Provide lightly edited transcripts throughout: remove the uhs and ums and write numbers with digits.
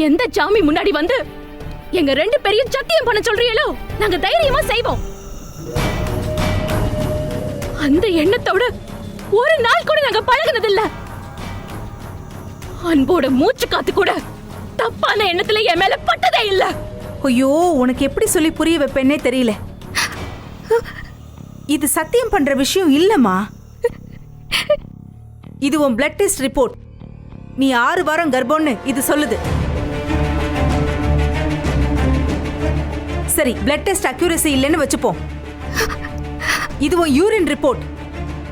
எந்த ஜாமி முன்னாடி வந்து எங்க 2 பேரையும் சத்தியம் பண்ண சொல்றீங்களோ நாங்க தைரியமா செய்வோம். அந்த எண்ணத்தோட ஒரு நாள் கூட நாங்க பழகுனது இல்ல. அன்போட மூச்சு காத்து கூட தப்பான எண்ணத்துல என் மேல பட்டதே இல்ல. ஐயோ, உனக்கு எப்படி சொல்லி புரிய வைப்பேன்னே தெரியல. இது சத்தியம் பண்ற விஷயம் இல்லம்மா. இது உன் பிளட் டெஸ்ட் ரிப்போர்ட். நீ 6 வாரம் கர்ப்பம்னு இது சொல்லுது. சரி, பிளட் டெஸ்ட் அக்யூரசி இல்லைன்னு வச்சுப்போம். இது உன் யூரின் ரிப்போர்ட்.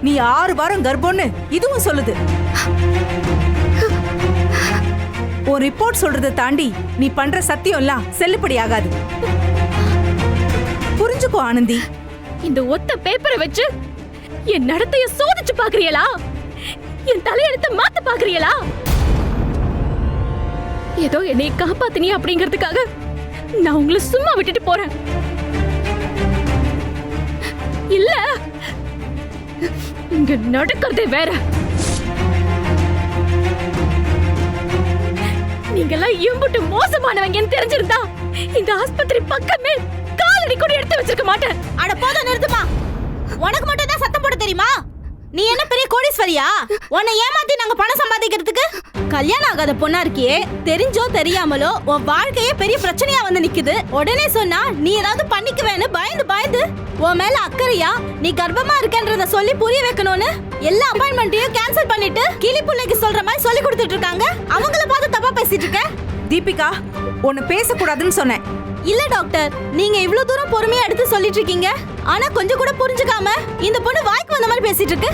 நீ 6 வாரம் கர்ப்பம்னு இதுவும் சொல்லுது. உன் ரிப்போர்ட் சொல்றதை தாண்டி நீ பண்ற சத்தியம் எல்லாம் செல்லுபடி ஆகாது. புரிஞ்சுக்கோ ஆனந்தி. இந்த ஒத்த பேப்பரை வச்சு என் நடத்தைய சோதிச்சு பாக்குறீங்களா? என் தலையெழுத்த மாத்த பாக்குறீங்களா? ஏதோ என்னை காப்பாத்தினி அப்படிங்கிறதுக்காக நான் உங்களை சும்மா விட்டுட்டு போறேன். இல்ல, இங்க நடக்கிறதே வேற. நீங்கெல்லாம் எம்புட்டு மோசமானவங்கன்னு தெரிஞ்சிருந்தா இந்த ஆஸ்பத்திரி பக்கமே காலடி கூட எடுத்து வச்சிருக்க மாட்டேன். அட போதும், நிறுத்துமா. உனக்கு மட்டும் தான் சத்தம் போட தெரியுமா? நீ என்ன பெரிய கோடீஸ்வரியா? உன்னை ஏமாத்தி நாங்க பணம் சம்பாதிக்கிறதுக்கு? கல்யாணம் ஆகாத பொண்ணா இருக்கியே, தெரிஞ்சோ தெரியாமலோ உன் வாழ்க்கையே பெரிய பிரச்சனையா வந்து நிக்குது. உடனே சொன்னா நீ ஏதாவது பண்ணிக்குவேன்னு பயந்து பயந்து உன் மேல அக்கறையா நீ கர்ப்பமா இருக்கன்றத சொல்லி புரிய வைக்கணும்னு எல்லா அப்பாயின்மெண்ட்டையும் கேன்சல் பண்ணிட்டு கிளி புள்ளைக்கு சொல்ற மாதிரி சொல்லி கொடுத்துட்டு இருக்காங்க. அவங்கள பார்த்து தப்பா பேசிட்டு இருக்க. தீபிகா, உன்னை பேசக்கூடாதுன்னு சொன்னேன். இல்ல டாக்டர், நீங்க இவ்ளோ தூரம் பொறுமையா எடுத்து சொல்லிட்டு இருக்கீங்க. ஆனா கொஞ்சம் கூட புரிஞ்சுக்காம இந்த பொண்ணு வாய்க்கு வந்த மாதிரி பேசிட்டு இருக்கு.